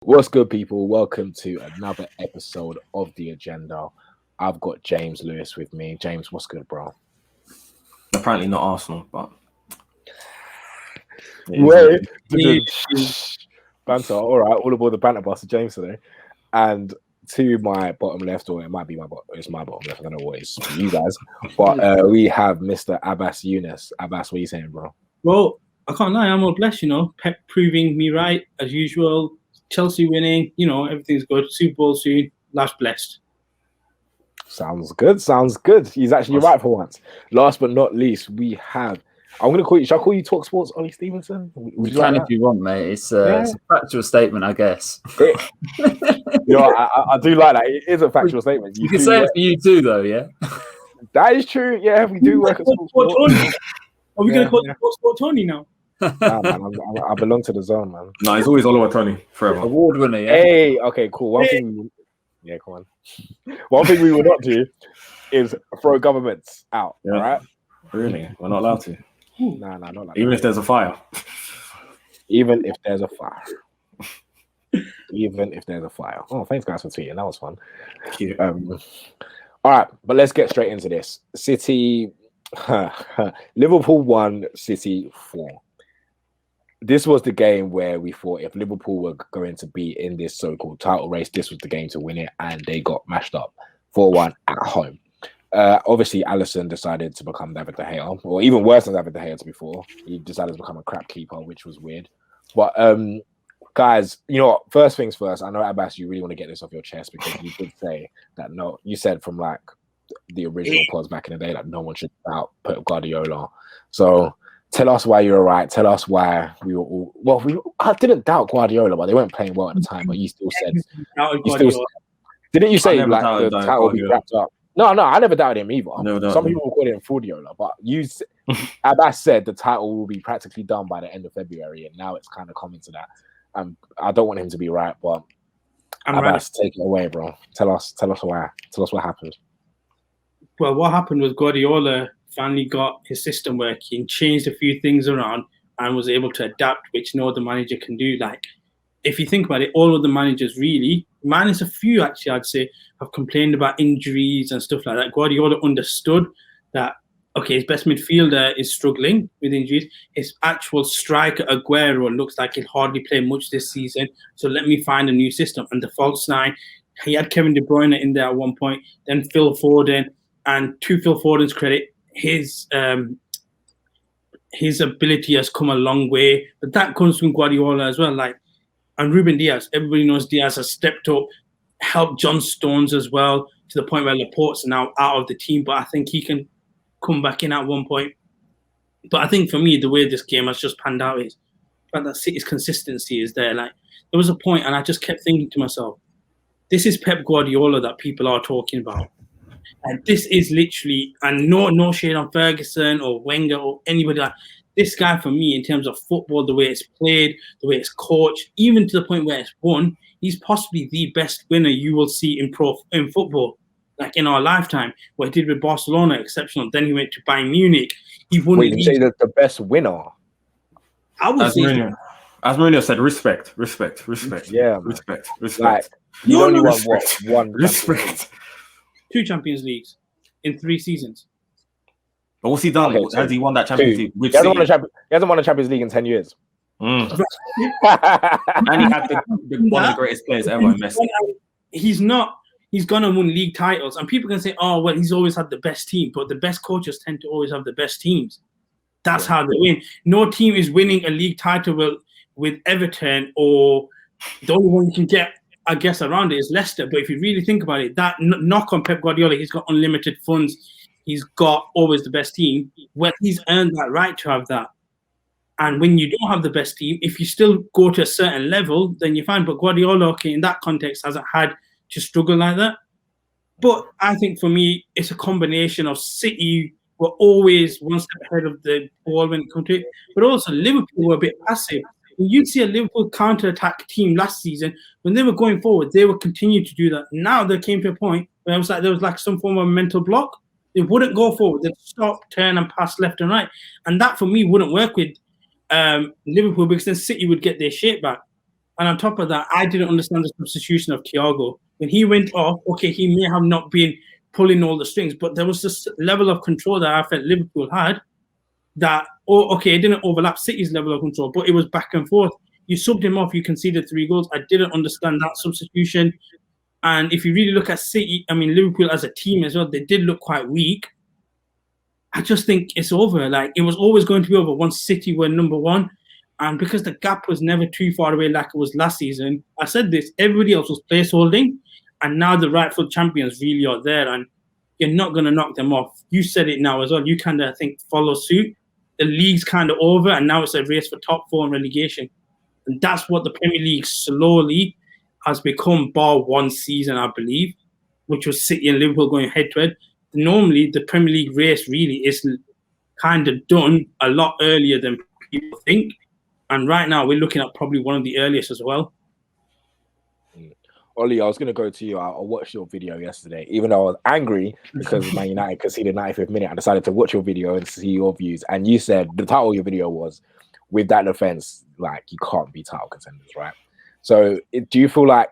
What's good, people? Welcome to another episode of The Agenda. I've got James Lewis with me. James, what's good, bro? Apparently not Arsenal, but... Wait. Banter. All right, all aboard the banter bus of James today. And to my bottom left, or it might be my bottom left, I don't know what it's for you guys. But we have Mr. Abbas Yunus. Abbas, what are you saying, bro? Well, I can't lie, I'm all blessed, Pep proving me right, as usual. Chelsea winning, everything's good. Super Bowl soon. Life's blessed. Sounds good. He's actually right for once. Last but not least, we have... I'm going to call you... Shall I call you Talk Sports Ollie Stevenson? You can if you want, mate. It's a factual statement, I guess. I do like that. It is a factual statement. You can say it for you too, though, yeah? That is true. Yeah, we do work at Sport. Are we going to call Sport Toni now? Nah, man, I belong to the zone, man. No, he's always Oliver Toni, forever. Award winner, yeah? Hey, okay, cool. One thing we will not do is throw governments out, all right? Really? We're not allowed to? Nah, not like Even if there's a fire? Even if there's a fire. Oh, thanks, guys, for tweeting. That was fun. Cute. All right, but let's get straight into this. City... Liverpool 1, City 4. This was the game where we thought if Liverpool were going to be in this so-called title race, this was the game to win it, and they got mashed up 4-1 at home. Obviously, Alisson decided to become David De Gea, or even worse than David De Gea before. He decided to become a crap keeper, which was weird. But guys, first things first, I know, Abbas, you really want to get this off your chest because you did say that you said from like the original pods back in the day that no one should doubt Pep Guardiola. So tell us why you're right. Tell us why we were all... Well, I didn't doubt Guardiola, but they weren't playing well at the time. But you still said... Didn't you say like the title will be wrapped up? No, I never doubted him either. Some people will call him Fraudiola, but Abbas said the title will be practically done by the end of February, and now it's kind of coming to that. I don't want him to be right, but Abbas, take it away, bro. Tell us why. Tell us what happened. Well, what happened was Guardiola finally got his system working, changed a few things around, and was able to adapt, which no other manager can do. Like, if you think about it, all of the managers really, minus a few actually, I'd say, have complained about injuries and stuff like that. Guardiola understood that, okay, his best midfielder is struggling with injuries. His actual striker, Aguero, looks like he'll hardly play much this season. So let me find a new system. And the false nine, he had Kevin De Bruyne in there at one point, then Phil Foden. And to Phil Foden's credit, his ability has come a long way. But that comes from Guardiola as well. And Ruben Diaz, everybody knows Diaz has stepped up, helped John Stones as well, to the point where Laporte's now out of the team. But I think he can come back in at one point. But I think for me, the way this game has just panned out is that City's consistency is there. Like, there was a point, and I just kept thinking to myself, this is Pep Guardiola that people are talking about. And this is literally, and no shade on Ferguson or Wenger or anybody like this guy. For me, in terms of football, the way it's played, the way it's coached, even to the point where it's won, he's possibly the best winner you will see in football, like in our lifetime. What he did with Barcelona, exceptional. Then he went to Bayern Munich. He won. Wait, you say that the best winner? I would say. As Mourinho said, respect. Yeah, respect. Like, you only won one respect. 2 Champions Leagues in 3 seasons. But what's he done? Okay, has he won that Champions League? He hasn't won a Champions League in 10 years. And he had one of the greatest players ever in Messi. He's not. He's going to win league titles. And people can say, oh, well, he's always had the best team. But the best coaches tend to always have the best teams. That's how they win. No team is winning a league title with Everton, or the only one you can get, I guess, around it is Leicester. But if you really think about it, that knock on Pep Guardiola, he's got unlimited funds. He's got always the best team. Well, he's earned that right to have that. And when you don't have the best team, if you still go to a certain level, then you're fine. But Guardiola, okay, in that context, hasn't had to struggle like that. But I think for me, it's a combination of City were always one step ahead of the ball when it comes to it. But also Liverpool were a bit passive. You'd see a Liverpool counter-attack team last season, when they were going forward, they would continue to do that. Now they came to a point where there was some form of mental block. They wouldn't go forward. They'd stop, turn, and pass left and right. And that, for me, wouldn't work with Liverpool, because then City would get their shape back. And on top of that, I didn't understand the substitution of Thiago. When he went off, okay, he may have not been pulling all the strings, but there was this level of control that I felt Liverpool had that, okay, it didn't overlap City's level of control, but it was back and forth. You subbed him off, you conceded 3 goals. I didn't understand that substitution. And if you really look at City, I mean, Liverpool as a team as well, they did look quite weak. I just think it's over. Like, it was always going to be over once City were number 1. And because the gap was never too far away like it was last season, I said this, everybody else was place holding. And now the rightful champions really are there. And you're not going to knock them off. You said it now as well. You kind of, I think, follow suit. The league's kind of over. And now it's a race for top 4 and relegation. And that's what the Premier League slowly has become, bar one season, I believe, which was City and Liverpool going head-to-head. Normally, the Premier League race really is kind of done a lot earlier than people think. And right now, we're looking at probably one of the earliest as well. Ollie, I was going to go to you. I watched your video yesterday, even though I was angry because Man United conceded 95th minute. I decided to watch your video and see your views. And you said the title of your video was, with that defense, like, you can't be title contenders, right? So do you feel like,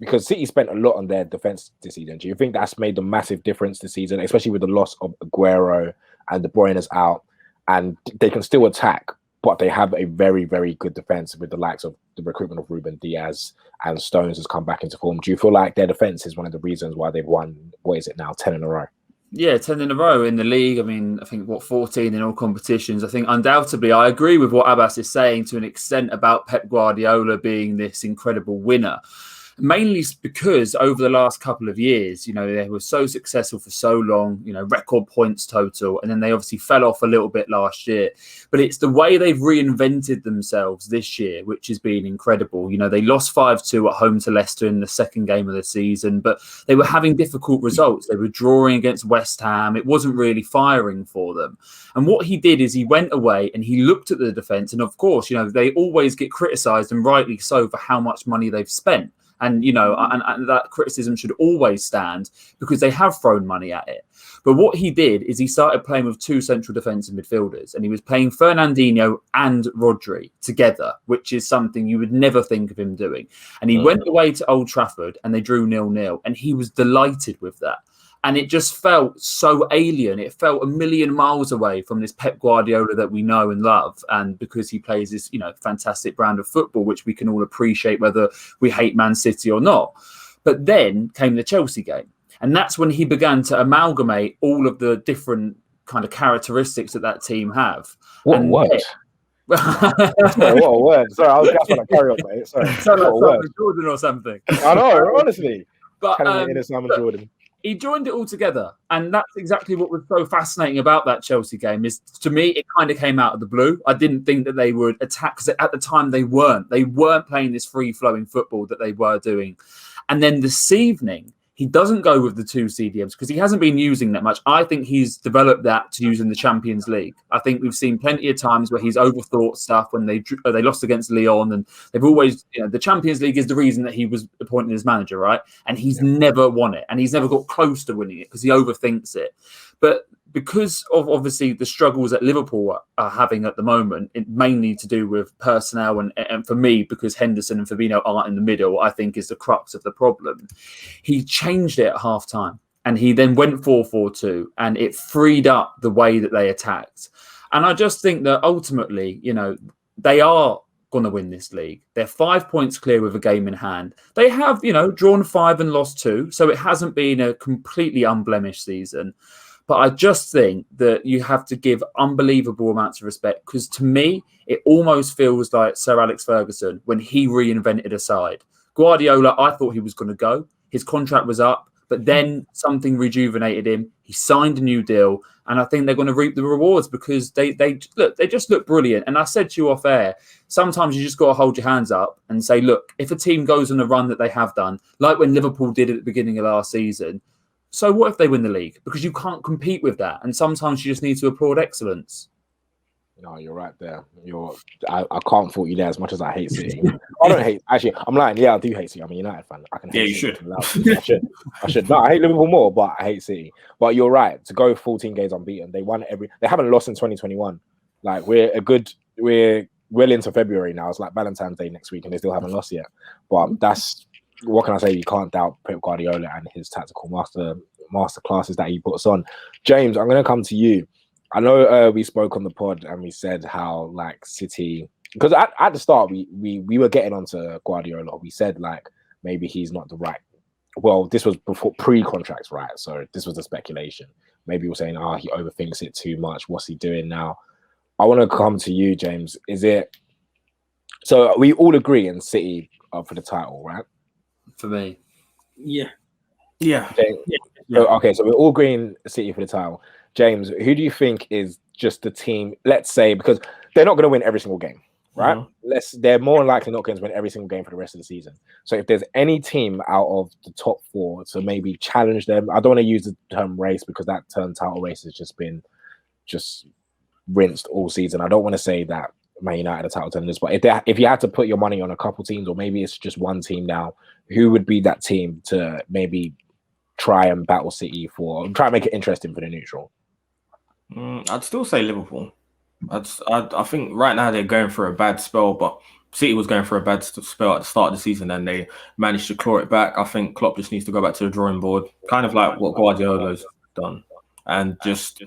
because City spent a lot on their defense this season, do you think that's made a massive difference this season, especially with the loss of Aguero and De Bruyne's out, and they can still attack, but they have a very, very good defense with the likes of the recruitment of Ruben Diaz and Stones has come back into form. Do you feel like their defense is one of the reasons why they've won, what is it now, 10 in a row? Yeah, 10 in a row in the league. I mean, I think, 14 in all competitions. I think undoubtedly, I agree with what Abbas is saying to an extent about Pep Guardiola being this incredible winner. Mainly because over the last couple of years, they were so successful for so long, record points total, and then they obviously fell off a little bit last year. But it's the way they've reinvented themselves this year, which has been incredible. They lost 5-2 at home to Leicester in the second game of the season, but they were having difficult results. They were drawing against West Ham. It wasn't really firing for them. And what he did is he went away and he looked at the defence. And of course, they always get criticised, and rightly so, for how much money they've spent. And, and that criticism should always stand because they have thrown money at it. But what he did is he started playing with 2 central defensive midfielders, and he was playing Fernandinho and Rodri together, which is something you would never think of him doing. And he went away to Old Trafford and they drew 0-0, and he was delighted with that. And it just felt so alien. It felt a million miles away from this Pep Guardiola that we know and love. And because he plays this, fantastic brand of football, which we can all appreciate whether we hate Man City or not. But then came the Chelsea game. And that's when he began to amalgamate all of the different kind of characteristics that team have. What word? Sorry, what a word. Sorry, I was just going to carry on, mate. Sorry. Sound like Simon Jordan or something. I know, honestly. But Simon Jordan. He joined it all together, and that's exactly what was so fascinating about that Chelsea game. Is, to me, it kind of came out of the blue. I didn't think that they would attack, because at the time they weren't playing this free-flowing football that they were doing. And then this evening, he doesn't go with the 2 CDMs because he hasn't been using that much. I think he's developed that to use in the Champions League. I think we've seen plenty of times where he's overthought stuff when they lost against Lyon, and they've always, the Champions League is the reason that he was appointed as manager, right? And he's never won it, and he's never got close to winning it because he overthinks it. But because of obviously the struggles that Liverpool are having at the moment, it mainly to do with personnel, and for me, because Henderson and Fabinho aren't in the middle, I think is the crux of the problem. He changed it at half time, and he then went 4-4-2, and it freed up the way that they attacked. And I just think that ultimately, they are going to win this league. They're 5 points clear with a game in hand. They have, drawn 5 and lost 2, so it hasn't been a completely unblemished season. But I just think that you have to give unbelievable amounts of respect, because to me, it almost feels like Sir Alex Ferguson when he reinvented a side. Guardiola, I thought he was going to go. His contract was up, but then something rejuvenated him. He signed a new deal, and I think they're going to reap the rewards because they just look brilliant. And I said to you off air, sometimes you just got to hold your hands up and say, look, if a team goes on a run that they have done, like when Liverpool did at the beginning of last season, so what if they win the league? Because you can't compete with that. And sometimes you just need to applaud excellence. No, you're right there. I can't fault you there as much as I hate City. I don't hate. Actually, I'm lying. Yeah, I do hate City. I'm a United fan. I can. Hate City. You should. I should. No, I hate Liverpool more, but I hate City. But you're right. To go 14 games unbeaten, they won They haven't lost in 2021. Like we're well into February now. It's like Valentine's Day next week, and they still haven't lost yet. But that's what can I say? You can't doubt Pep Guardiola and his tactical master classes that he puts on. James, I'm going to come to you. I know we spoke on the pod and we said how like City, because at the start we were getting onto Guardiola. We said like maybe he's not the right. Well, this was before pre-contracts, right? So this was a speculation. Maybe we're saying, he overthinks it too much. What's he doing now? I want to come to you, James. Is it so? We all agree in City up for the title, right? For me, Yeah. Okay. Okay, so we're all agreeing City for the title. James, who do you think is just the team? Let's say because they're not going to win every single game, right? They're more likely not going to win every single game for the rest of the season. So if there's any team out of the top 4 to maybe challenge them, I don't want to use the term race because that term title race has just been rinsed all season. I don't want to say that Man United are title contenders, but if you had to put your money on a couple teams, or maybe it's just one team now, who would be that team to maybe try and battle City try and make it interesting for the neutral? I'd still say Liverpool. I think right now they're going through a bad spell, but City was going through a bad spell at the start of the season and they managed to claw it back. I think Klopp just needs to go back to the drawing board, kind of like what Guardiola's done, and just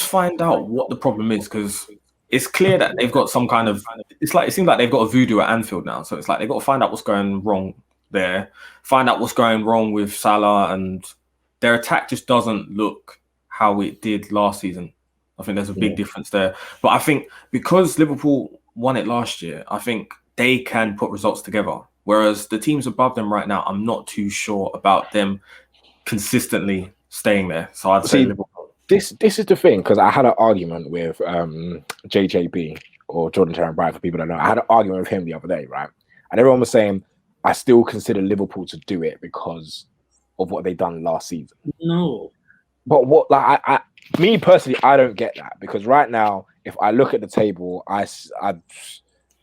find out what the problem is, because it's clear that they've got some kind of. It seems like they've got a voodoo at Anfield now, so it's like they've got to find out what's going wrong there, find out what's going wrong with Salah, and their attack just doesn't look how it did last season. I think there's a big difference there. But I think because Liverpool won it last year, I think they can put results together. Whereas the teams above them right now, I'm not too sure about them consistently staying there. So I'd say Liverpool. This is the thing, because I had an argument with JJB, or Jordan Terran Bright, for people that know. I had an argument with him the other day, right? And everyone was saying, I still consider Liverpool to do it because of what they done last season. No. But what, like, me personally, I don't get that, because right now, if I look at the table,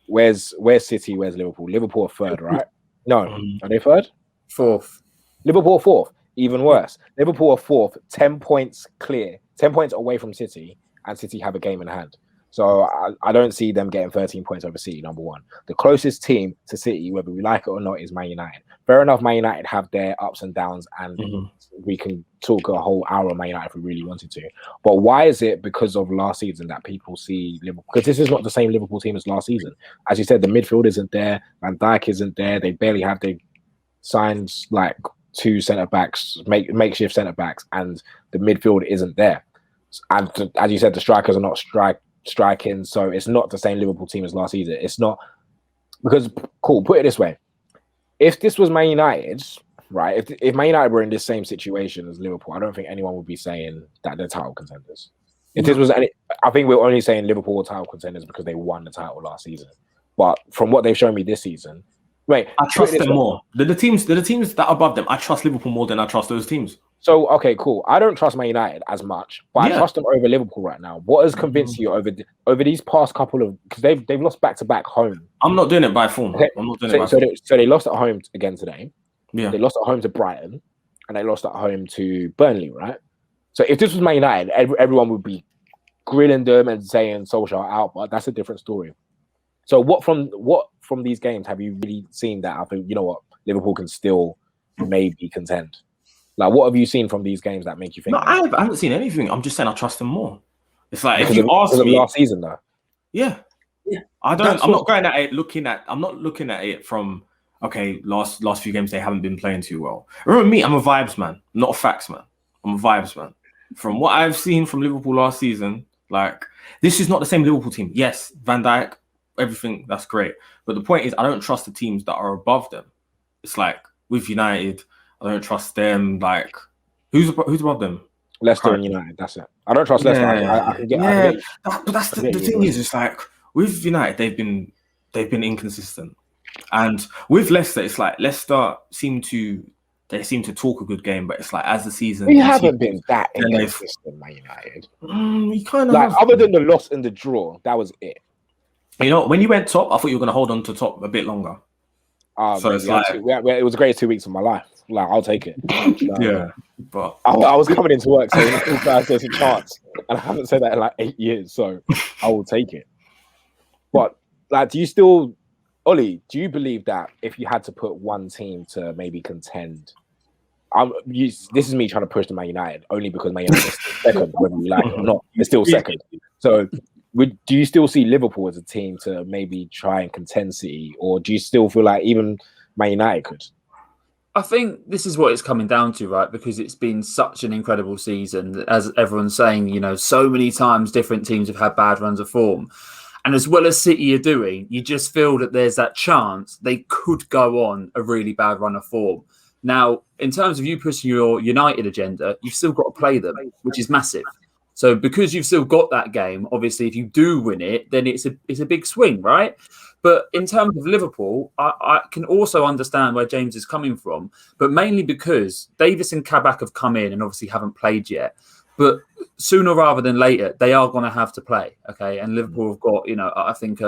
where's City, where's Liverpool? Liverpool are third, right? No, are they third? Fourth. Liverpool are fourth. Even worse, Liverpool are fourth, 10 points clear, 10 points away from City, and City have a game in hand. So I don't see them getting 13 points over City, number one. The closest team to City, whether we like it or not, is Man United. Fair enough, Man United have their ups and downs, and we can talk a whole hour on Man United if we really wanted to. But why is it because of last season that people see Liverpool? Because this is not the same Liverpool team as last season. As you said, the midfield isn't there. Van Dijk isn't there. They barely have their signs like 2 centre-backs, makeshift centre-backs, and the midfield isn't there. And as you said, the strikers are not striking, so it's not the same Liverpool team as last season. It's not, because, cool, put it this way. If this was Man United, right, if Man United were in this same situation as Liverpool, I don't think anyone would be saying that they're title contenders. If this was I think we're only saying Liverpool were title contenders because they won the title last season. But from what they've shown me this season, I trust them more. The teams that are above them, I trust Liverpool more than I trust those teams. So, okay, cool. I don't trust Man United as much, but I trust them over Liverpool right now. What has convinced you over these past couple of, because they've lost back-to-back home? I'm not doing it by form. Okay. I'm not doing it by form. So they lost at home again today. Yeah. They lost at home to Brighton, and they lost at home to Burnley, right? So if this was Man United, everyone would be grilling them and saying Solskjaer out, but that's a different story. So what from these games have you really seen that I think, you know what, Liverpool can still maybe contend? Like, what have you seen from these games that make you think? No, I haven't seen anything. I'm just saying I trust them more. It's like if you ask me last season, though. Yeah. I'm not looking at it from last few games they haven't been playing too well. Remember me, I'm a vibes man, not a facts man. I'm a vibes man. From what I've seen from Liverpool last season, like, this is not the same Liverpool team. Yes, Van Dijk, everything, that's great. But the point is, I don't trust the teams that are above them. It's like with United, I don't trust them. Like, who's above them? Leicester and United. That's it. I don't trust Leicester. But that's the thing is, it's like with United, they've been inconsistent, and with Leicester, it's like Leicester seem to talk a good game, but it's like as the season, we haven't been that inconsistent, Man United. You kind of like, other than the loss and the draw, that was it. You know, when you went top, I thought you were going to hold on to top a bit longer. So it's like it was the greatest 2 weeks of my life. Like, I'll take it. But I was coming into work saying there's a chance, and I haven't said that in like 8 years, so I will take it. But like, do you still, Ollie? Do you believe that if you had to put one team to maybe contend? This is me trying to push the Man United only because Man United is still second, whether you like it or not. They're still second. So, do you still see Liverpool as a team to maybe try and contend City, or do you still feel like even Man United could? I think this is what it's coming down to, right? Because it's been such an incredible season, as everyone's saying. You know, so many times different teams have had bad runs of form, and as well as City are doing, you just feel that there's that chance they could go on a really bad run of form. Now, in terms of you pushing your United agenda, you've still got to play them, which is massive. So because you've still got that game, obviously, if you do win it, then it's a big swing, right? But in terms of Liverpool, I can also understand where James is coming from, but mainly because Davis and Kabak have come in and obviously haven't played yet. But sooner rather than later, they are going to have to play, okay? And Liverpool have got, I think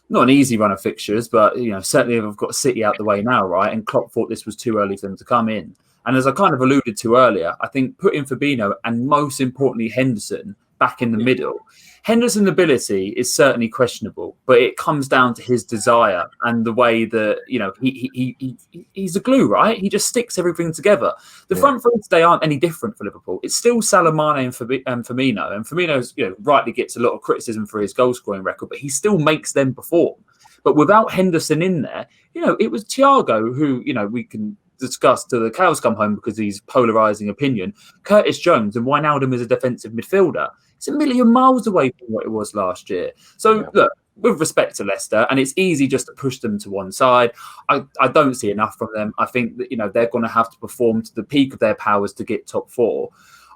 not an easy run of fixtures, but certainly they've got City out the way now, right? And Klopp thought this was too early for them to come in. And as I kind of alluded to earlier, I think putting Fabinho and most importantly Henderson back in the middle. Henderson's ability is certainly questionable, but it comes down to his desire and the way that he's a glue, right? He just sticks everything together. The front three today aren't any different for Liverpool. It's still Salah, Mane, and Firmino, and Firmino's rightly gets a lot of criticism for his goal scoring record, but he still makes them perform. But without Henderson in there, it was Thiago who we can discuss till the cows come home because he's polarising opinion. Curtis Jones and Wijnaldum as a defensive midfielder. It's a million miles away from what it was last year. So look, with respect to Leicester, and it's easy just to push them to one side. I don't see enough from them. I think that they're going to have to perform to the peak of their powers to get top four.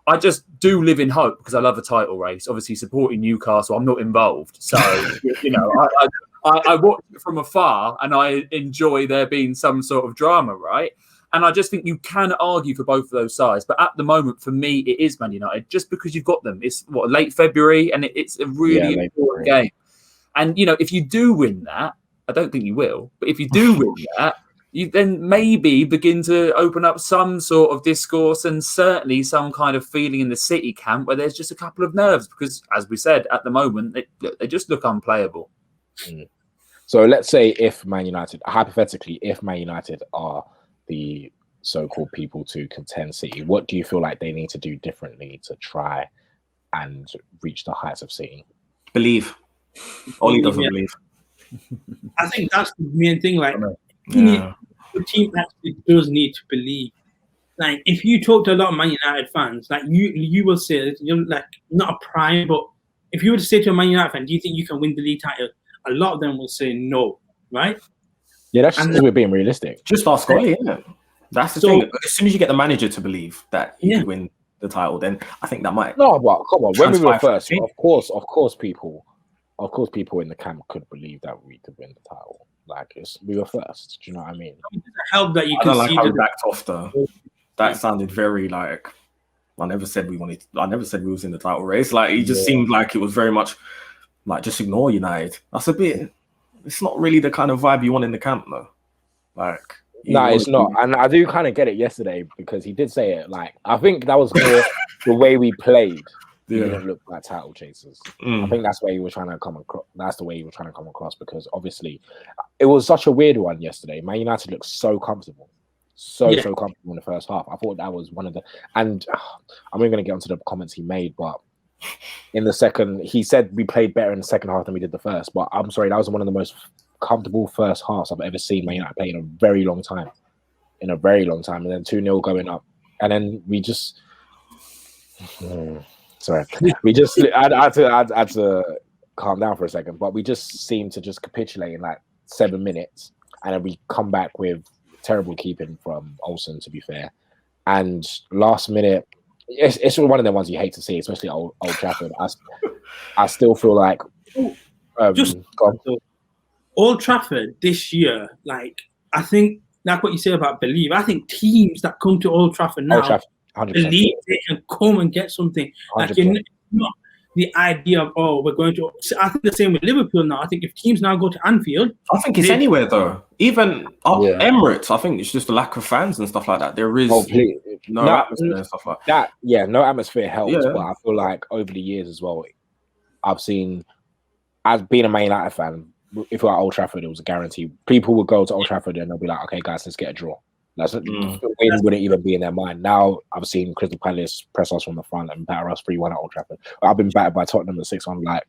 I just do live in hope because I love a title race. Obviously, supporting Newcastle, I'm not involved. So I watch it from afar and I enjoy there being some sort of drama, right? And I just think you can argue for both of those sides. But at the moment, for me, it is Man United just because you've got them. It's late February and it's a really important game. And, if you do win that, I don't think you will, but if you do win that, you then maybe begin to open up some sort of discourse and certainly some kind of feeling in the City camp where there's just a couple of nerves because, as we said, at the moment, they just look unplayable. So let's say hypothetically, if Man United are the so-called people to contend City, what do you feel like they need to do differently to try and reach the heights of City? Believe. Ollie doesn't believe. I think that's the main thing. Like, the team actually does need to believe. Like, if you talk to a lot of Man United fans, like you will say, like not a prime, but if you were to say to a Man United fan, do you think you can win the league title? A lot of them will say no, right? Yeah, that's just we're being realistic. Just ask Ollie, isn't it? That's the thing. As soon as you get the manager to believe that you can win the title, then I think that might. No, but come on. When we were first, of course, people in the camp could believe that we could win the title. Like we were first. Do you know what I mean? It helped that you. I don't like how we backed off though. That sounded very like. I never said we was in the title race. Like it just seemed like it was very much like just ignore United. That's a bit. It's not really the kind of vibe you want in the camp, though. Like, no, it's not. And I do kind of get it yesterday because he did say it. Like, I think that was more the way we played. We didn't look like title chasers. I think that's where he was trying to come across. That's the way he was trying to come across because obviously it was such a weird one yesterday. Man United looked so comfortable. So comfortable in the first half. I thought that was one of the. And I'm even going to get onto the comments he made, but. In the second, he said we played better in the second half than we did the first. But I'm sorry, that was one of the most comfortable first halves I've ever seen Man United play in a very long time. And then 2-0 going up. And then we just... sorry. We just... I had to calm down for a second. But we just seemed to just capitulate in like 7 minutes. And then we come back with terrible keeping from Olsen, to be fair. And last minute... It's one of the ones you hate to see, especially at Old Trafford. I still feel like Old Trafford this year, like I think like what you say about believe. I think teams that come to Old Trafford now believe they can come and get something. 100%. Like not the idea of we're going to. I think the same with Liverpool now. I think if teams now go to Anfield, I think it's anywhere though. Even Emirates, I think it's just the lack of fans and stuff like that. There is no atmosphere and stuff like that. Yeah, no atmosphere helps. But I feel like over the years as well, I've seen as being a Man United fan, if we're at Old Trafford, it was a guarantee. People would go to Old Trafford and they'll be like, okay, guys, let's get a draw. The win wouldn't even be in their mind. Now I've seen Crystal Palace press us from the front and batter us 3-1 at Old Trafford. I've been battered by Tottenham at 6-1. Like,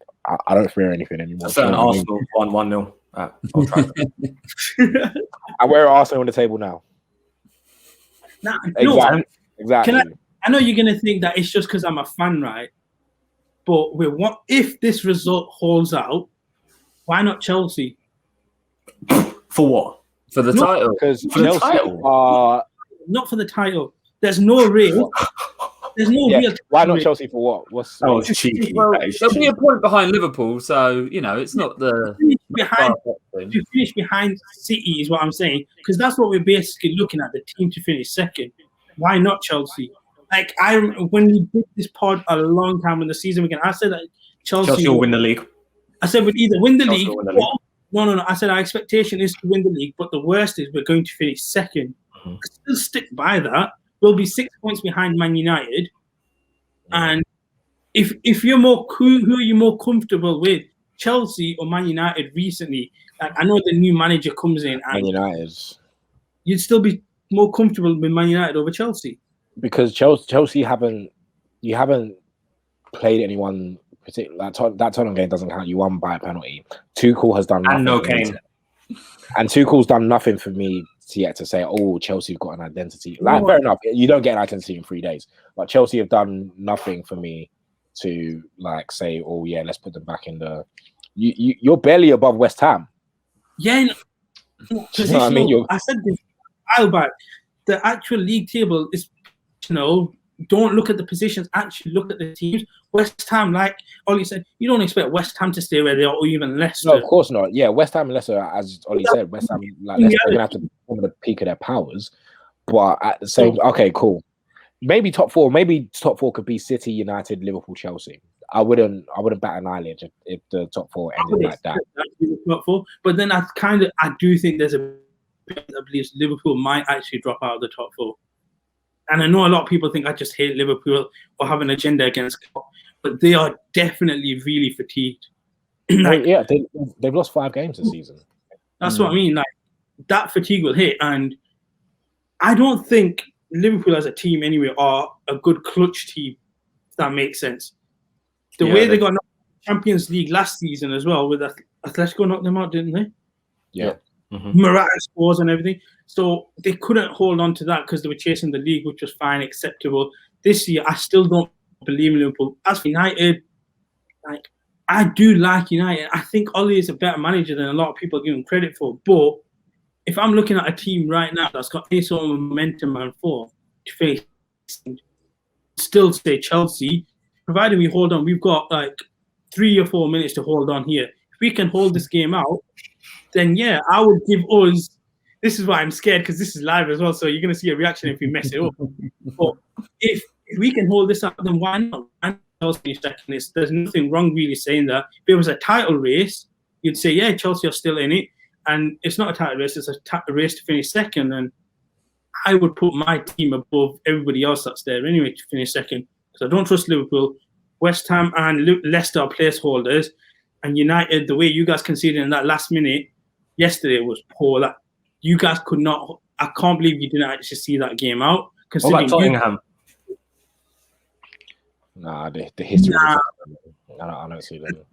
I don't fear anything anymore. Certain Arsenal won 1-0 at Old Trafford. And where are Arsenal on the table now? Nah, Exactly. I know you're gonna think that it's just because I'm a fan, right? But if this result holds out, why not Chelsea? For what? For the title. Because For the Chelsea title? are... Not for the title. There's no real. There's no real. Why not Chelsea for what? What's It's cheeky. Well, That is there'll be cheeky. a point behind Liverpool, so it's not the To finish behind City is what I'm saying, because that's what we're basically looking at, the team to finish second. Why not Chelsea? Like when we did this pod a long time in the season began, I said that Chelsea will win the league. I said we'd either win the Chelsea league. will win the league. No. I said our expectation is to win the league, but the worst is we're going to finish second. I still stick by that. We'll be 6 points behind Man United. And if you're who are you more comfortable with, Chelsea or Man United recently? Like, I know the new manager comes in and Man United? You'd still be more comfortable with Man United over Chelsea. Because Chelsea haven't played anyone particular. That Tottenham game doesn't count. You won by a penalty. Tuchel has done nothing. And no Kane. And Tuchel's done nothing for me yet to say, oh, Chelsea's got an identity. Like, fair enough. You don't get an identity in 3 days. But Chelsea have done nothing for me to like say, oh yeah, let's put them back in the. You're barely above West Ham. Yeah, I said this a while back. The actual league table is, don't look at the positions. Actually, look at the teams. West Ham, like Ollie said, you don't expect West Ham to stay where they are, or even Leicester. No, of course not. Yeah, West Ham and Leicester, as Ollie said, West Ham, like Leicester, they're gonna have to perform at the peak of their powers. But at the same, okay, cool. Maybe top four could be City, United, Liverpool, Chelsea. I wouldn't bat an eyelid if the top four ended like that. Top four, but then I do think there's I believe Liverpool might actually drop out of the top four. And I know a lot of people think I just hate Liverpool or have an agenda against Klopp, but they are definitely really fatigued. Yeah, they've lost 5 games this season. That's what I mean. Like, that fatigue will hit, and I don't think Liverpool as a team anyway are a good clutch team. If that makes sense. The way they got Champions League last season as well, with Atletico knocked them out, didn't they? Yeah. Morata scores and everything. So they couldn't hold on to that because they were chasing the league, which was fine, acceptable. This year, I still don't believe in Liverpool. As for United, like, I do like United. I think Ollie is a better manager than a lot of people give him credit for. But if I'm looking at a team right now that's got any sort of momentum and form to face, still say Chelsea, provided we hold on, we've got like 3 or 4 minutes to hold on here. If we can hold this game out, then yeah, I would give us. This is why I'm scared, because this is live as well, so you're going to see a reaction if we mess it up. But if we can hold this up, then why not? There's nothing wrong really saying that. If it was a title race, you'd say, yeah, Chelsea are still in it. And it's not a title race, it's a race to finish second. And I would put my team above everybody else that's there anyway to finish second. Because I don't trust Liverpool. West Ham and Leicester are placeholders. And United, the way you guys conceded in that last minute yesterday was poor. That you guys could not. I can't believe you didn't actually see that game out. What about Tottenham? Nah, the history. I don't see that.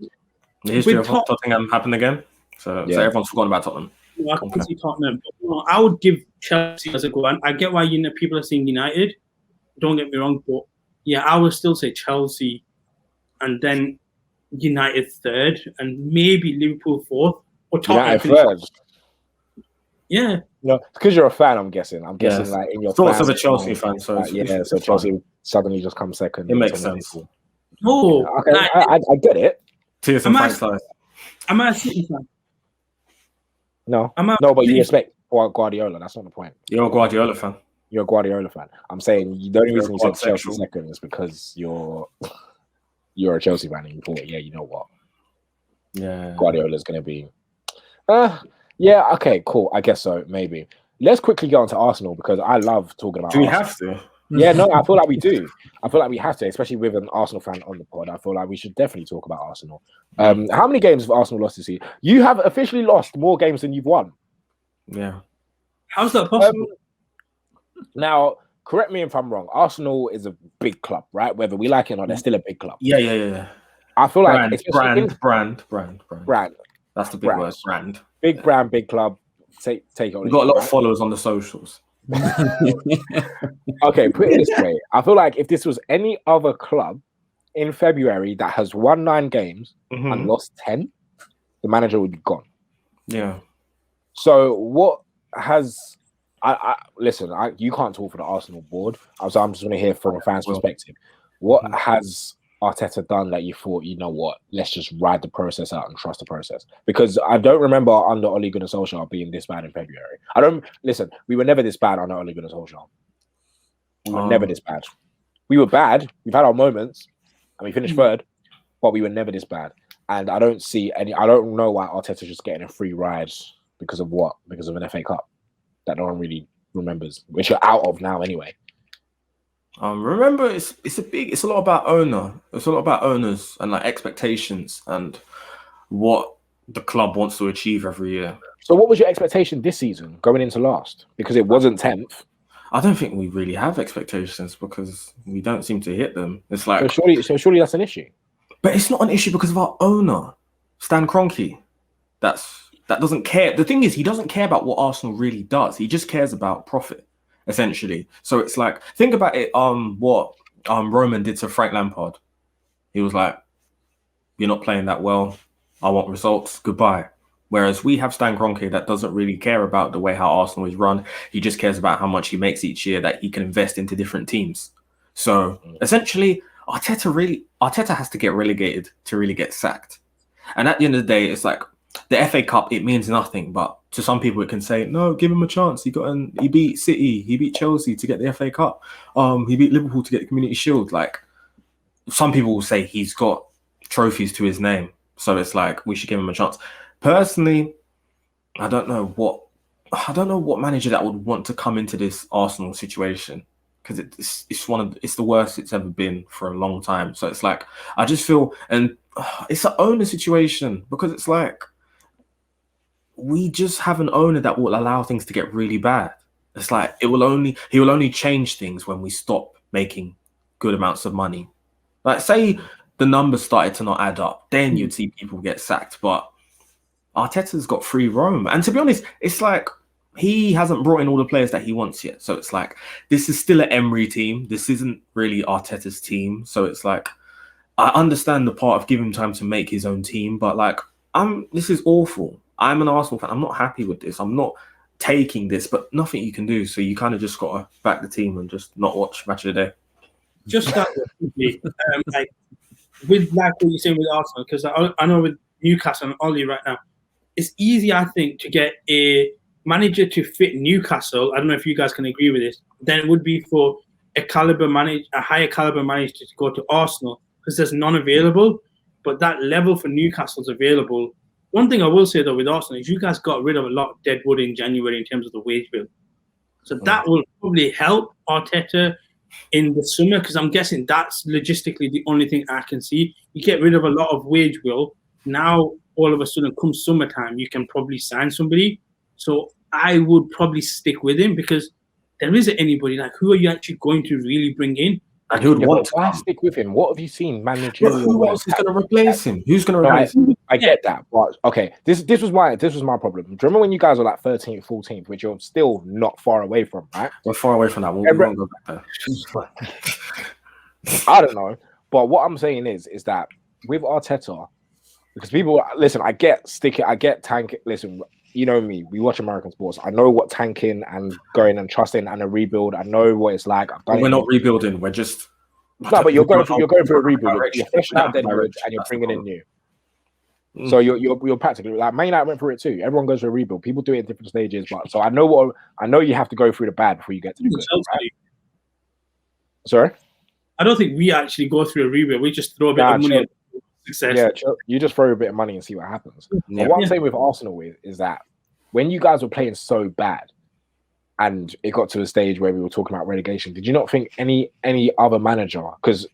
The history of Tottenham happened again. So everyone's forgotten about Tottenham. No, I can see Tottenham. I would give Chelsea as a go. I get why people are saying United. Don't get me wrong, but yeah, I would still say Chelsea, and then United third, and maybe Liverpool fourth, or Tottenham third. Yeah. No, because you're a fan, I'm guessing. Like in your thoughts of a Chelsea fan. So so Chelsea suddenly just come second. It makes sense. No, okay, I get it. Tears and fight size. Am I a City fan? No, but you respect Guardiola. That's not the point. You're a Guardiola fan. You're a Guardiola fan. I'm saying the only reason you said Chelsea second is because you're a Chelsea fan and you thought, yeah, you know what? Yeah, Guardiola's going to be. Yeah, okay, cool. I guess so, maybe. Let's quickly go on to Arsenal because I love talking about Do we Arsenal. have to? Yeah, no, I feel like we do. I feel like we have to, especially with an Arsenal fan on the pod. I feel like we should definitely talk about Arsenal. How many games have Arsenal lost this year? You have officially lost more games than you've won. Yeah. How's that possible? Now, correct me if I'm wrong. Arsenal is a big club, right? Whether we like it or not, they're still a big club. Yeah. I feel like brand. That's the big word. Brand. Big brand, big club. Take it on. We've got a lot of followers on the socials. Okay, put it this way. I feel like if this was any other club in February that has won 9 games and lost 10, the manager would be gone. Yeah. So what has listen, you can't talk for the Arsenal board. I'm just going to hear from a fan's perspective. What has Arteta done that you thought, you know what, let's just ride the process out and trust the process? Because I don't remember under Ollie Gunnar Solskjaer being this bad in February. We were never this bad under Ollie Gunnar Solskjaer. We were never this bad. We were bad. We've had our moments and we finished third, but we were never this bad. And I don't know why Arteta's just getting a free ride because of what? Because of an FA Cup that no one really remembers, which you're out of now anyway. Remember, it's a lot about owner. It's a lot about owners and like expectations and what the club wants to achieve every year. So what was your expectation this season going into last? Because it wasn't 10th. I don't think we really have expectations because we don't seem to hit them. It's like so surely that's an issue. But it's not an issue because of our owner, Stan Kroenke. That doesn't care. The thing is, he doesn't care about what Arsenal really does. He just cares about profit. Essentially. So it's like, think about it, what Roman did to Frank Lampard. He was like, you're not playing that well. I want results. Goodbye. Whereas we have Stan Kroenke that doesn't really care about the way how Arsenal is run. He just cares about how much he makes each year that he can invest into different teams. So essentially, Arteta has to get relegated to really get sacked. And at the end of the day, it's like, the FA Cup, it means nothing, but to some people it can say, no, give him a chance. He beat City, he beat Chelsea to get the FA Cup. He beat Liverpool to get the Community Shield. Like, some people will say he's got trophies to his name, so it's like we should give him a chance. Personally, I don't know what manager that would want to come into this Arsenal situation, because it's the worst it's ever been for a long time. So it's like, I just feel, and it's an owner situation, because it's like, we just have an owner that will allow things to get really bad. It's like he will only change things when we stop making good amounts of money. Like, say the numbers started to not add up, then you'd see people get sacked. But Arteta's got free roam, and to be honest, it's like he hasn't brought in all the players that he wants yet. So it's like, this is still an Emery team. This isn't really Arteta's team. So it's like, I understand the part of giving him time to make his own team, but like, this is awful. I'm an Arsenal fan. I'm not happy with this. I'm not taking this, but nothing you can do. So you kind of just got to back the team and just not watch Match of the Day. Just that, like, with like what you're saying with Arsenal, because I know with Newcastle and Ollie right now, it's easy, I think, to get a manager to fit Newcastle. I don't know if you guys can agree with this. Then it would be for a higher caliber manager to go to Arsenal, because there's none available. But that level for Newcastle's available. One thing I will say, though, with Arsenal is you guys got rid of a lot of dead wood in January in terms of the wage bill. So that will probably help Arteta in the summer, because I'm guessing that's logistically the only thing I can see. You get rid of a lot of wage bill. Now, all of a sudden, come summertime, you can probably sign somebody. So I would probably stick with him, because there isn't anybody. Like, who are you actually going to really bring in? And who would want to why stick with him? What have you seen managerial? Who else is going to replace him? Who's going to replace him? I get that, but okay, this was my problem. Do you remember when you guys were like 13th, 14th, which you're still not far away from, right? We're far away from that. We won't go back there. I don't know, but what I'm saying is that with Arteta, because people listen, I get tank. Listen, you know me. We watch American sports. I know what tanking and going and trusting and a rebuild. I know what it's like. We're not rebuilding. We're just but you're going through a rebuild. You're fleshing out dead wood and you're bringing in new. So you're practically like Man United went through it too. Everyone goes through a rebuild. People do it in different stages, but so I know you have to go through the bad before you get to the good. Right? Sorry, I don't think we actually go through a rebuild. We just throw a bit of money at success. Yeah, you just throw a bit of money and see what happens. Yeah. What I'm saying with Arsenal is that when you guys were playing so bad, and it got to a stage where we were talking about relegation. Did you not think any other manager? Because do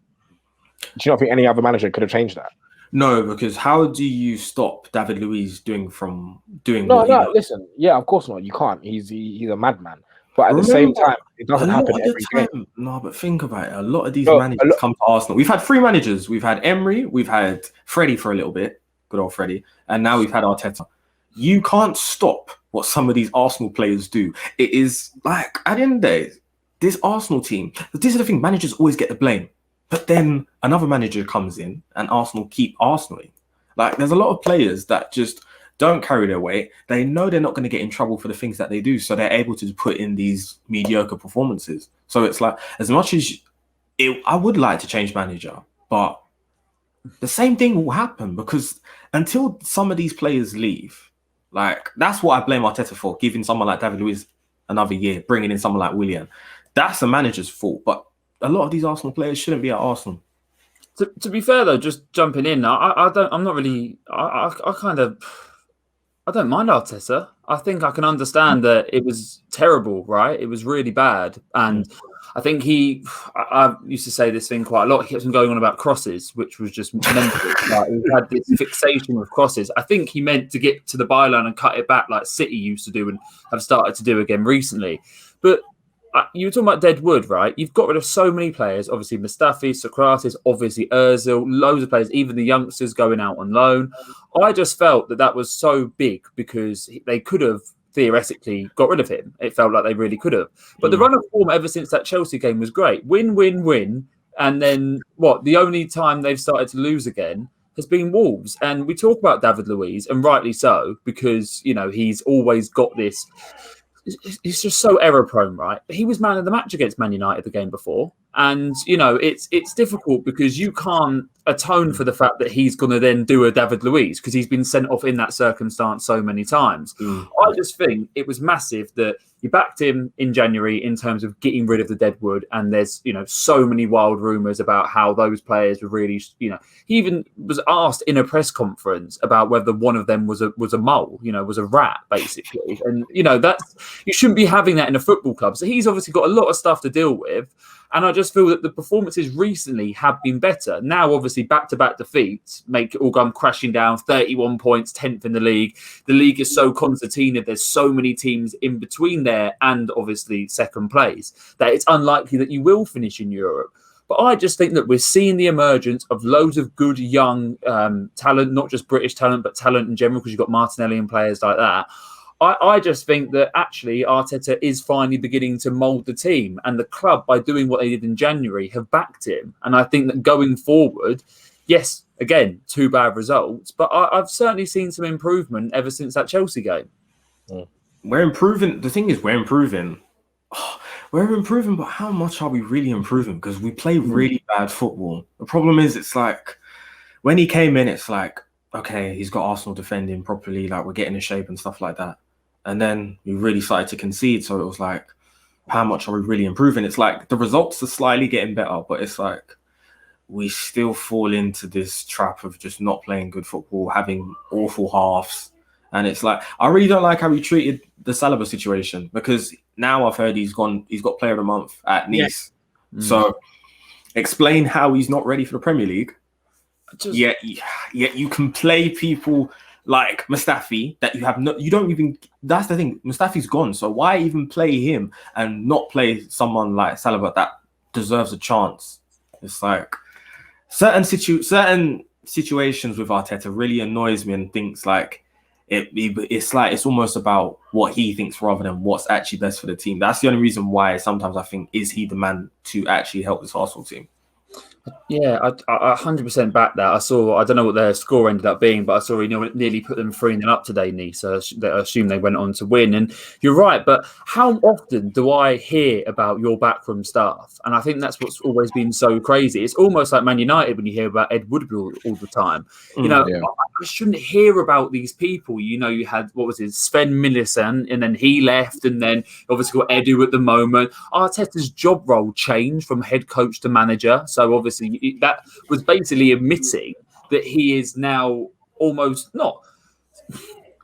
you not think any other manager could have changed that? No, because how do you stop David Luiz doing No, what he does? listen, yeah, of course not. You can't. He's a madman. But at the same time, it doesn't happen every game. No, but think about it. A lot of these No, managers come to Arsenal. We've had 3 managers. We've had Emery, we've had Freddie for a little bit, good old Freddie, and now we've had Arteta. You can't stop what some of these Arsenal players do. It is like, at the end of the day, this Arsenal team, this is the thing, managers always get the blame. But then another manager comes in and Arsenal keep Arsenaling. Like, there's a lot of players that just don't carry their weight. They know they're not going to get in trouble for the things that they do, so they're able to put in these mediocre performances. So it's like, as much as I would like to change manager, but the same thing will happen, because until some of these players leave, like, that's what I blame Arteta for, giving someone like David Luiz another year, bringing in someone like Willian. That's the manager's fault, but a lot of these Arsenal players shouldn't be at Arsenal. To be fair though, just jumping in, I don't mind Arteta. I think I can understand that it was terrible, right? It was really bad. And I think I used to say this thing quite a lot. He kept on going on about crosses, which was just mental. Like, he had this fixation with crosses. I think he meant to get to the byline and cut it back like City used to do and have started to do again recently. But you were talking about dead wood, right? You've got rid of so many players. Obviously, Mustafi, Socrates, obviously Ozil, loads of players, even the youngsters going out on loan. I just felt that was so big because they could have theoretically got rid of him. It felt like they really could have. But the run of form ever since that Chelsea game was great. Win, win, win. And then the only time they've started to lose again has been Wolves. And we talk about David Luiz, and rightly so, because, he's always got this. He's just so error prone, right? He was man of the match against Man United the game before. And, it's difficult because you can't atone for the fact that he's going to then do a David Luiz because he's been sent off in that circumstance so many times. I just think it was massive that you backed him in January in terms of getting rid of the deadwood. And there's, so many wild rumours about how those players were really, he even was asked in a press conference about whether one of them was a mole, was a rat, basically. And, you shouldn't be having that in a football club. So he's obviously got a lot of stuff to deal with. And I just feel that the performances recently have been better. Now, obviously, back-to-back defeats make it all come crashing down. 31 points, 10th in the league. The league is so concertina. There's so many teams in between there and, obviously, second place that it's unlikely that you will finish in Europe. But I just think that we're seeing the emergence of loads of good young talent, not just British talent, but talent in general, because you've got Martinelli and players like that. I just think that actually Arteta is finally beginning to mould the team, and the club, by doing what they did in January, have backed him. And I think that going forward, yes, again, 2 bad results, but I've certainly seen some improvement ever since that Chelsea game. We're improving. The thing is, we're improving. We're improving, but how much are we really improving? Because we play really bad football. The problem is, it's like, when he came in, it's like, okay, he's got Arsenal defending properly, like we're getting in shape and stuff like that. And then we really started to concede. So it was like, how much are we really improving? It's like the results are slightly getting better, but it's like we still fall into this trap of just not playing good football, having awful halves. And it's like, I really don't like how we treated the Saliba situation, because now I've heard he's got player of the month at Nice. Yeah. So explain how he's not ready for the Premier League. Yet you can play people like Mustafi that you don't even. That's the thing. Mustafi's gone, so why even play him and not play someone like Saliba that deserves a chance? It's like certain situations with Arteta really annoys me, and thinks like it's like it's almost about what he thinks rather than what's actually best for the team. That's the only reason why sometimes I think, is he the man to actually help this Arsenal team? Yeah, I 100% back that. I don't know what their score ended up being, but I saw he nearly put them 3-0 up today, Nice. So I assume they went on to win. And you're right, but how often do I hear about your backroom staff? And I think that's what's always been so crazy. It's almost like Man United when you hear about Ed Woodward all the time. I shouldn't hear about these people. You had, Sven Millison, and then he left, and then obviously got Edu at the moment. Arteta's job role changed from head coach to manager. So obviously that was basically admitting that he is now almost not.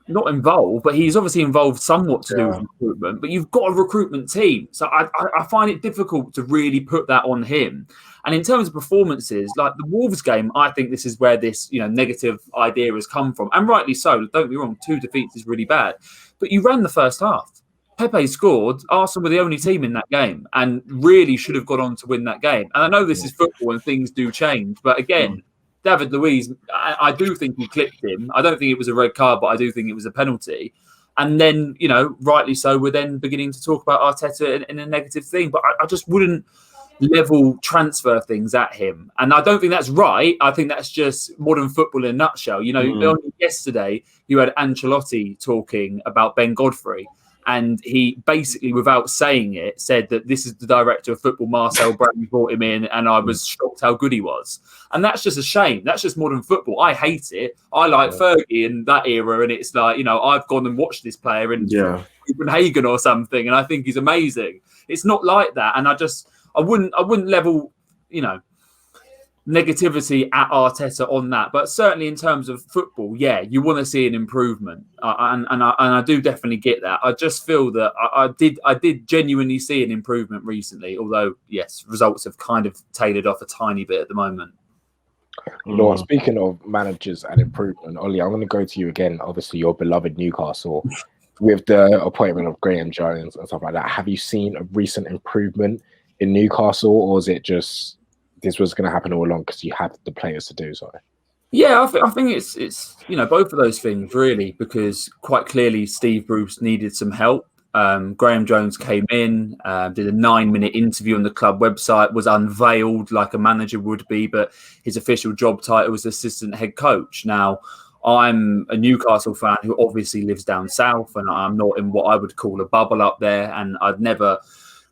not involved, but he's obviously involved somewhat to do with recruitment. But you've got a recruitment team, so I find it difficult to really put that on him. And in terms of performances, like the Wolves game, I think this is where this negative idea has come from, and rightly so. Don't get me wrong, 2 defeats is really bad, but you ran the first half. Pepe scored. Arsenal were the only team in that game, and really should have got on to win that game. And I know this is football and things do change, but again. David Luiz, I do think he clipped him. I don't think it was a red card, but I do think it was a penalty. And then, rightly so, we're then beginning to talk about Arteta in a negative thing. But I just wouldn't level transfer things at him. And I don't think that's right. I think that's just modern football in a nutshell. Only yesterday, you had Ancelotti talking about Ben Godfrey. And he basically, without saying it, said that this is the director of football, Marcel Brand, brought him in, and I was shocked how good he was. And that's just a shame. That's just modern football. I hate it. I like Fergie in that era, and it's like, I've gone and watched this player in Copenhagen or something, and I think he's amazing. It's not like that, and I wouldn't level, negativity at Arteta on that, but certainly in terms of football, you want to see an improvement, and I do definitely get that. I just feel that I did genuinely see an improvement recently, although yes, results have kind of tailored off a tiny bit at the moment. Speaking of managers and improvement, Ollie, I'm going to go to you again. Obviously, your beloved Newcastle, with the appointment of Graham Jones and stuff like that. Have you seen a recent improvement in Newcastle, or is it just this was going to happen all along because you had the players to do so? Yeah, I think it's both of those things really, because quite clearly Steve Bruce needed some help. Graham Jones came in, did a 9-minute interview on the club website, was unveiled like a manager would be, but his official job title was assistant head coach. Now, I'm a Newcastle fan who obviously lives down south, and I'm not in what I would call a bubble up there, and I'd never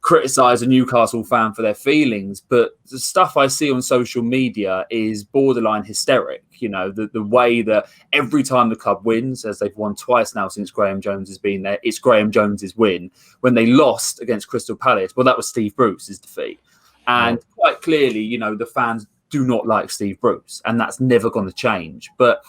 criticize a Newcastle fan for their feelings, but the stuff I see on social media is borderline hysteric. The way that every time the club wins, as they've won twice now since Graham Jones has been there, it's Graham Jones's win. When they lost against Crystal Palace, well, that was Steve Bruce's defeat. And quite clearly, the fans do not like Steve Bruce, and that's never going to change. But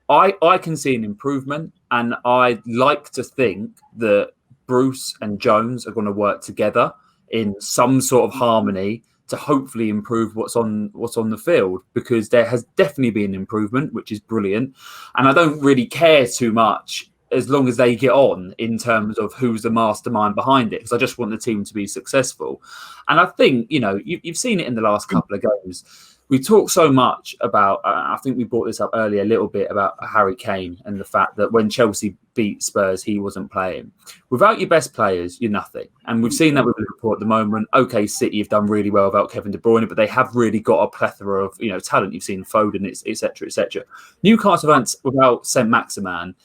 I can see an improvement, and I like to think that Bruce and Jones are going to work together in some sort of harmony to hopefully improve what's on the field, because there has definitely been improvement, which is brilliant. And I don't really care too much as long as they get on in terms of who's the mastermind behind it, because I just want the team to be successful. And I think, you've seen it in the last couple of games. We talk so much about, I think we brought this up earlier a little bit about Harry Kane and the fact that when Chelsea beat Spurs, he wasn't playing. Without your best players, you're nothing. And we've seen that with Liverpool at the moment. Okay, City have done really well without Kevin De Bruyne, but they have really got a plethora of talent. You've seen Foden, etc., etc. Newcastle without Saint-Maximin.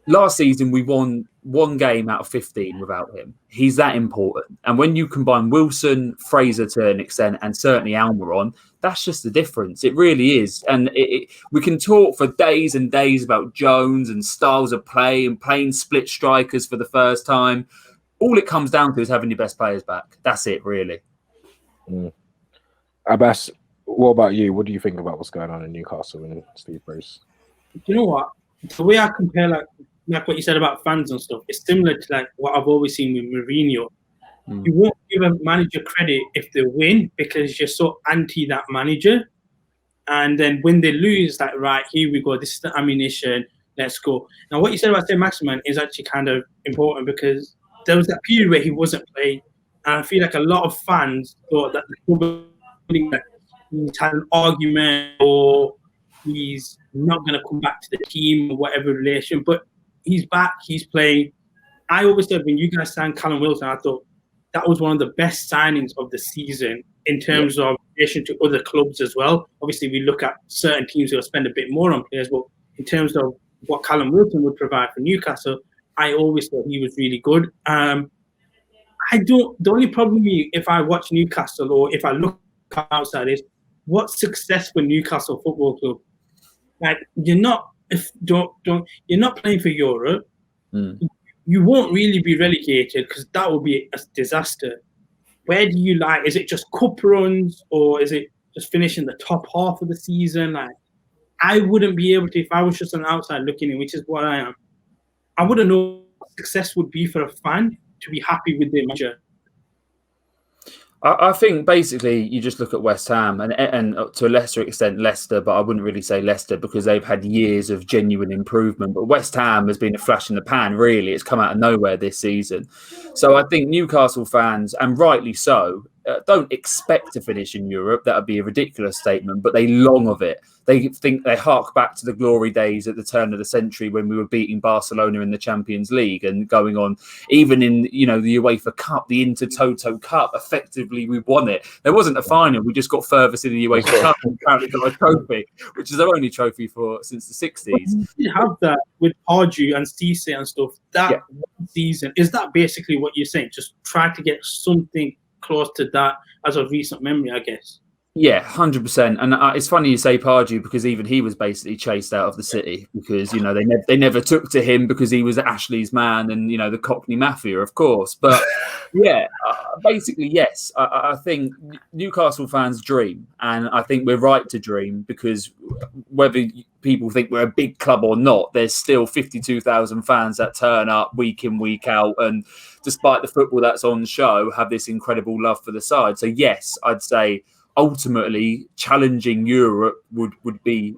Last season, we won 1 game out of 15 without him. He's that important. And when you combine Wilson, Fraser to an extent, and certainly Almiron, that's just the difference. It really is. And we can talk for days and days about Jones and styles of play and playing split strikers for the first time. All it comes down to is having your best players back. That's it, really. Abbas, what about you? What do you think about what's going on in Newcastle and Steve Bruce? You know what? The way I compare, like what you said about fans and stuff, it's similar to what I've always seen with Mourinho. You won't give a manager credit if they win because you're so anti that manager. And then when they lose, right, here we go, this is the ammunition, let's go. Now, what you said about Saint-Maximin is actually kind of important because there was that period where he wasn't playing. And I feel like a lot of fans thought that he's had an argument or he's not going to come back to the team or whatever relation. But he's back, he's playing. I always said when you guys signed Callum Wilson, I thought that was one of the best signings of the season in terms of relation to other clubs as well. Obviously, we look at certain teams who will spend a bit more on players, but in terms of what Callum Wilson would provide for Newcastle, I always thought he was really good. The only problem if I watch Newcastle or if I look outside is what's success for Newcastle Football Club? You're not playing for Europe. You won't really be relegated because that would be a disaster. Where do you is it just cup runs or is it just finishing the top half of the season? I wouldn't be able to, if I was just on the outside looking in, which is what I am, I wouldn't know what success would be for a fan to be happy with their manager. I think basically you just look at West Ham and to a lesser extent Leicester, but I wouldn't really say Leicester because they've had years of genuine improvement. But West Ham has been a flash in the pan, really. It's come out of nowhere this season. So I think Newcastle fans, and rightly so, don't expect to finish in Europe. That would be a ridiculous statement, but they long of it. They think they hark back to the glory days at the turn of the century when we were beating Barcelona in the Champions League and going on, even in the UEFA Cup, the Intertoto Cup. Effectively, we won it. There wasn't a final; we just got furthest in the UEFA Cup and apparently got a trophy, which is our only trophy since the '60s. You have that with Pardew and Cisse and stuff. That season, is that basically what you're saying? Just try to get something close to that as a recent memory, I guess. Yeah, 100%. And it's funny you say Pardew because even he was basically chased out of the city because, they never took to him because he was Ashley's man and, the Cockney Mafia, of course. But yeah, basically, yes, I think Newcastle fans dream. And I think we're right to dream because whether people think we're a big club or not, there's still 52,000 fans that turn up week in, week out. And despite the football that's on show, have this incredible love for the side. So yes, I'd say ultimately challenging Europe would be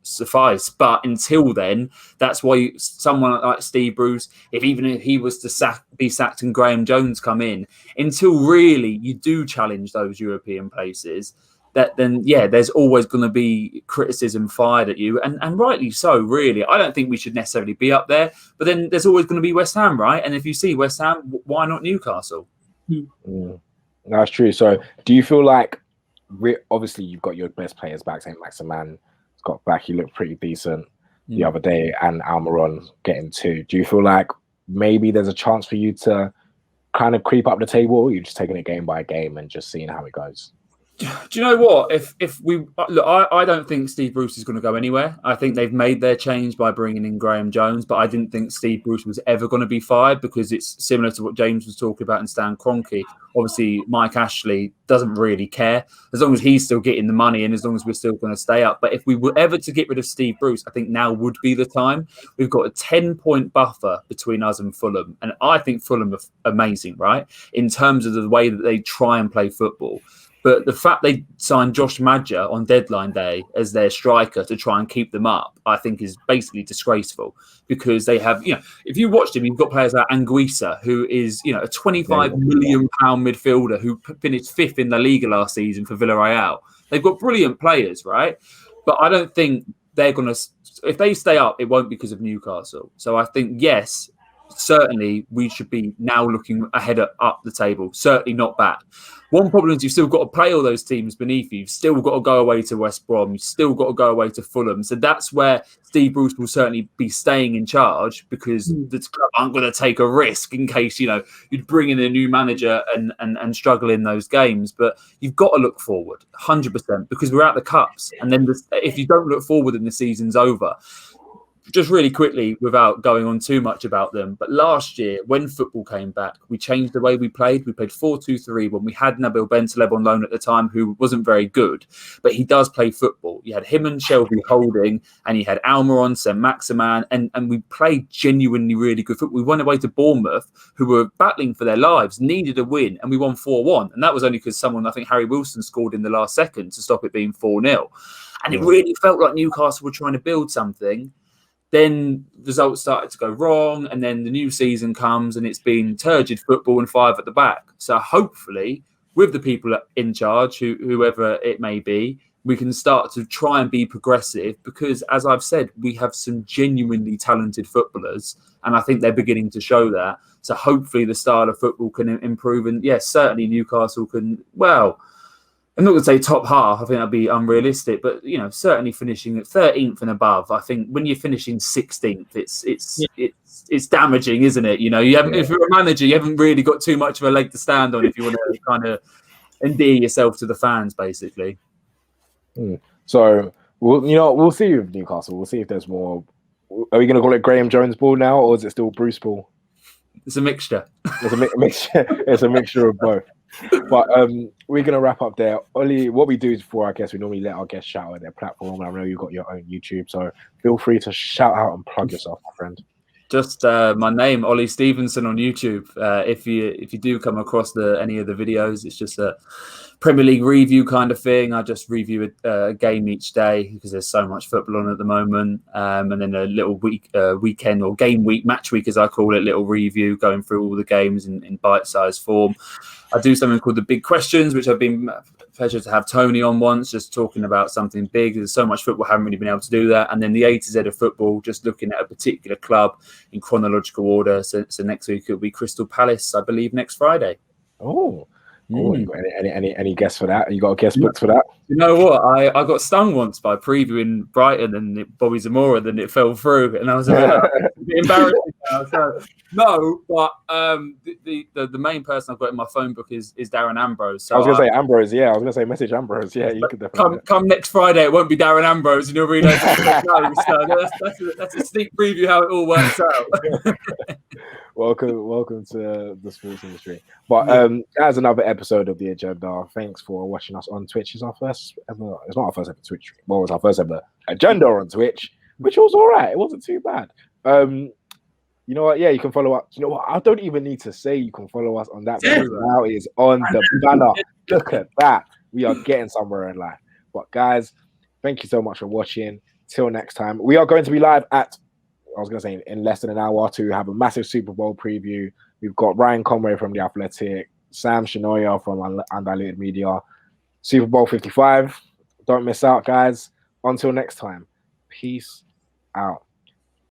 suffice, but until then, that's why someone like Steve Bruce, even if he was to be sacked and Graham Jones come in, until really you do challenge those European places, then there's always going to be criticism fired at you, and rightly so. Really, I don't think we should necessarily be up there, but then there's always going to be West Ham, right? And if you see West Ham, why not Newcastle? That's true. So do you feel like obviously you've got your best players back? St. Maximan got back, he looked pretty decent the other day, and Almiron getting 2. Do you feel like maybe there's a chance for you to kind of creep up the table, or you're just taking it game by game and just seeing how it goes? Do you know what? If we look, I don't think Steve Bruce is going to go anywhere. I think they've made their change by bringing in Graham Jones, but I didn't think Steve Bruce was ever going to be fired because it's similar to what James was talking about in Stan Kroenke. Obviously, Mike Ashley doesn't really care as long as he's still getting the money and as long as we're still going to stay up. But if we were ever to get rid of Steve Bruce, I think now would be the time. We've got a 10-point buffer between us and Fulham, and I think Fulham are amazing, right, in terms of the way that they try and play football. But the fact they signed Josh Madger on deadline day as their striker to try and keep them up, I think is basically disgraceful because they have, if you watched him, you've got players like Anguissa, who is, a £25 million midfielder who finished 5th in La Liga last season for Villarreal. They've got brilliant players, right? But I don't think they're going to, if they stay up, it won't be because of Newcastle. So I think, yes, certainly we should be now looking ahead up the table, certainly not back. One problem is you've still got to play all those teams beneath you. You've still got to go away to West Brom. You've still got to go away to Fulham. So that's where Steve Bruce will certainly be staying in charge because the club aren't going to take a risk in case, you'd bring in a new manager and struggle in those games. But you've got to look forward 100% because we're at the Cups. And then if you don't look forward and the season's over, just really quickly, without going on too much about them, but last year, when football came back, we changed the way we played. We played 4-2-3 when we had Nabil Bentaleb on loan at the time, who wasn't very good, but he does play football. You had him and Shelby Holding, and you had Almiron, St. Maximan, and we played genuinely really good football. We went away to Bournemouth, who were battling for their lives, needed a win, and we won 4-1. And that was only because someone, I think Harry Wilson, scored in the last second to stop it being 4-0. And it really felt like Newcastle were trying to build something. Then results started to go wrong, and then the new season comes and it's been turgid football and 5 at the back. So hopefully, with the people in charge, whoever it may be, we can start to try and be progressive because, as I've said, we have some genuinely talented footballers, and I think they're beginning to show that. So hopefully the style of football can improve, and yes, certainly Newcastle can, well, I'm not going to say top half. I think that'd be unrealistic, but certainly finishing at 13th and above. I think when you're finishing 16th, it's damaging, isn't it? You haven't, if you're a manager, you haven't really got too much of a leg to stand on if you want to kind of endear yourself to the fans, basically. So we'll see with Newcastle. We'll see if there's more. Are we going to call it Graham Jones ball now, or is it still Bruce ball? It's a mixture. It's a mixture. It's a mixture of both. But we're going to wrap up there. Ollie, what we do is for our guests, we normally let our guests shout out their platform. I know you've got your own YouTube, so feel free to shout out and plug yourself, my friend. Just my name, Ollie Stevenson on YouTube. If you do come across any of the videos, it's just a Premier League review kind of thing. I just review a game each day because there's so much football on at the moment, and then a little weekend or game week, match week as I call it, little review going through all the games in bite-sized form. I do something called the Big Questions, which I've been pleasure to have Toni on once, just talking about something big. There's so much football, haven't really been able to do that. And then the A to Z of football, just looking at a particular club in chronological order. So next week it'll be Crystal Palace, I believe, next Friday. You got any guess for that? You got a guest booked for that? You know what? I got stung once by previewing Brighton and Bobby Zamora, then it fell through, and I was a bit embarrassed now. So no, but the main person I've got in my phone book is Darren Ambrose. So I was gonna say Ambrose. Yeah, I was gonna say message Ambrose. Yeah, you could definitely come next Friday. It won't be Darren Ambrose, and you'll realise so that's a sneak preview how it all works out. Welcome to the sports industry. But that's another episode of the Agenda. Thanks for watching us on Twitch. It's our first ever. It's not our first ever Twitch. Well, it was our first ever Agenda on Twitch, which was all right. It wasn't too bad. You know what? Yeah, you can follow up. You know what? I don't even need to say you can follow us on that. Now it is on the banner. Look at that. We are getting somewhere in life. But guys, thank you so much for watching. Till next time, we are going to be live at. I was going to say in less than an hour to have a massive Super Bowl preview. We've got Ryan Conway from The Athletic, Sam Shinoya from Undiluted Media, Super Bowl 55. Don't miss out, guys. Until next time, peace out.